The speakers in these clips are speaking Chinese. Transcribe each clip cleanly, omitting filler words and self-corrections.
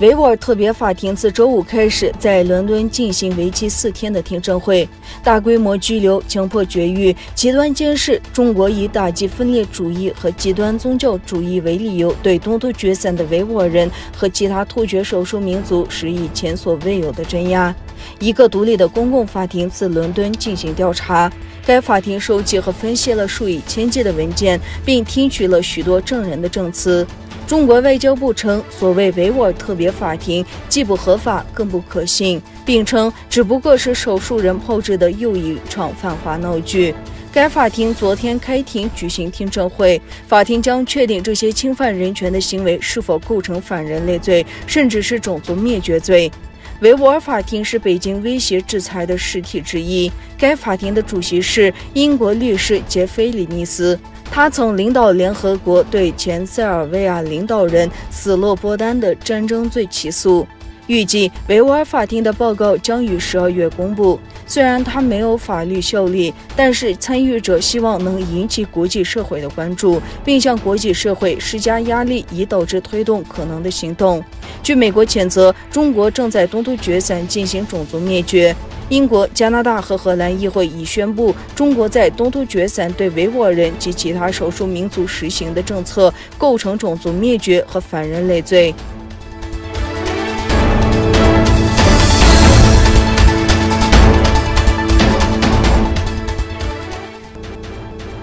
维吾尔特别法庭自周五开始在伦敦进行为期4天的听证会，大规模拘留、强迫绝育、极端监视。中国以打击分裂主义和极端宗教主义为理由，对东突厥散的维吾尔人和其他突厥少数民族施以前所未有的镇压。一个独立的公共法庭自伦敦进行调查，该法庭收集和分析了数以千计的文件，并听取了许多证人的证词。中国外交部称，所谓维吾尔特别法庭既不合法，更不可信，并称只不过是少数人炮制的又一场反华闹剧。该法庭昨天开庭举行听证会，法庭将确定这些侵犯人权的行为是否构成反人类罪，甚至是种族灭绝罪。维吾尔法庭是北京威胁制裁的实体之一。该法庭的主席是英国律师杰菲·里尼斯，他曾领导联合国对前塞尔维亚领导人斯洛波丹的战争罪起诉。预计维吾尔法庭的报告将于12月公布。虽然它没有法律效力，但是参与者希望能引起国际社会的关注，并向国际社会施加压力，以导致推动可能的行动。据美国谴责，中国正在东突厥散进行种族灭绝。英国、加拿大和荷兰议会已宣布，中国在东突厥散对维吾尔人及其他少数民族实行的政策构成种族灭绝和反人类罪。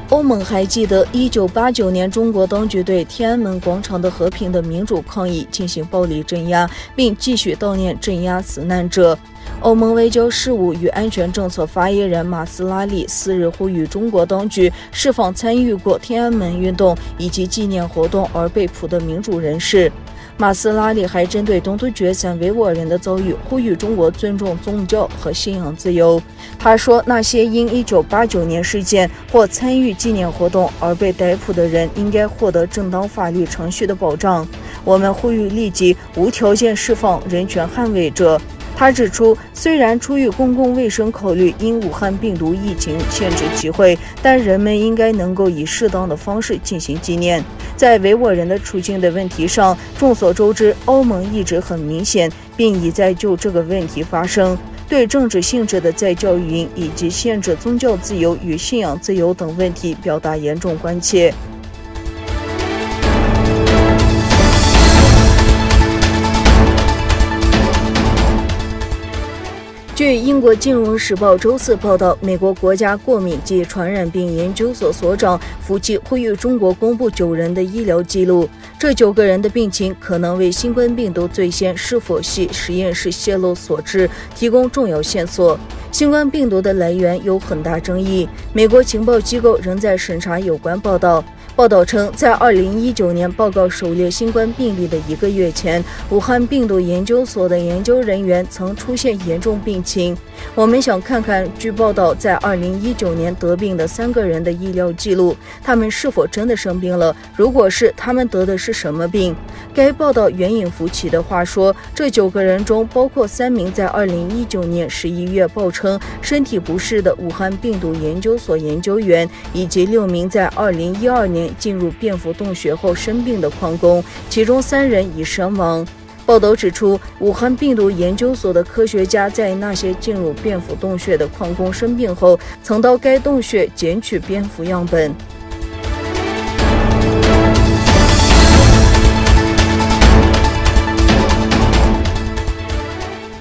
欧盟还记得1989年中国当局对天安门广场的和平的民主抗议进行暴力镇压，并继续悼念镇压死难者。欧盟外交事务与安全政策发言人马斯拉里4日呼吁中国当局释放参与过天安门运动以及纪念活动而被捕的民主人士。马斯拉里还针对东突厥散维吾尔人的遭遇，呼吁中国尊重宗教和信仰自由。他说，那些因1989年事件或参与纪念活动而被逮捕的人应该获得正当法律程序的保障。我们呼吁立即无条件释放人权捍卫者。他指出，虽然出于公共卫生考虑，因武汉病毒疫情限制集会，但人们应该能够以适当的方式进行纪念。在维吾尔人的处境的问题上，众所周知，欧盟一直很明显，并已在就这个问题发声，对政治性质的再教育营以及限制宗教自由与信仰自由等问题表达严重关切。据英国金融时报周4报道，美国国家过敏及传染病研究所所长福奇呼吁中国公布9人的医疗记录，这9个人的病情可能为新冠病毒最先是否系实验室泄露所致提供重要线索。新冠病毒的来源有很大争议，美国情报机构仍在审查有关报道。报道称，在2019年报告首例新冠病例的1个月前，武汉病毒研究所的研究人员曾出现严重病情。我们想看看据报道在2019年得病的3个人的医疗记录，他们是否真的生病了？如果是，他们得的是什么病？该报道援引福奇的话说，这9个人中包括3名在2019年11月报称身体不适的武汉病毒研究所研究员，以及6名在2012年进入蝙蝠洞穴后生病的矿工，其中3人已身亡。报道指出，武汉病毒研究所的科学家在那些进入蝙蝠洞穴的矿工生病后，曾到该洞穴捡取蝙蝠样本。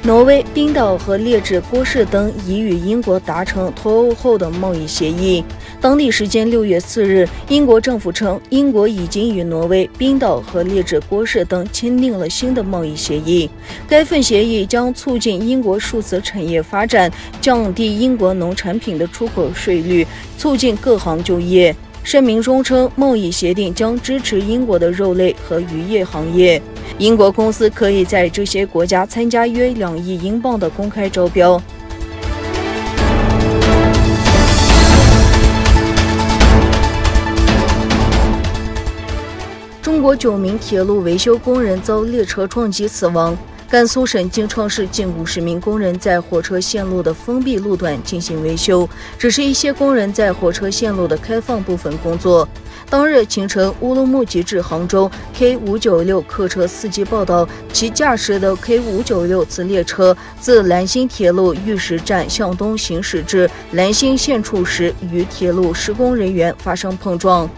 挪威、冰岛和列支波士登已与英国达成脱欧后的贸易协议。当地时间6月4日，英国政府称，英国已经与挪威、冰岛和列支波士登签订了新的贸易协议。该份协议将促进英国数字产业发展，降低英国农产品的出口税率，促进各行就业。声明中称，贸易协定将支持英国的肉类和渔业行业。英国公司可以在这些国家参加约2亿英镑的公开招标。中国9名铁路维修工人遭列车撞击死亡。甘肃省京城市近50名工人在火车线路的封闭路段进行维修，只是一些工人在火车线路的开放部分工作。当日清晨，乌鲁木齐至杭州 K596 客车司机报道，其驾驶的 K596次列车自兰心铁路玉石站向东行驶至兰心线处时，与铁路施工人员发生碰撞。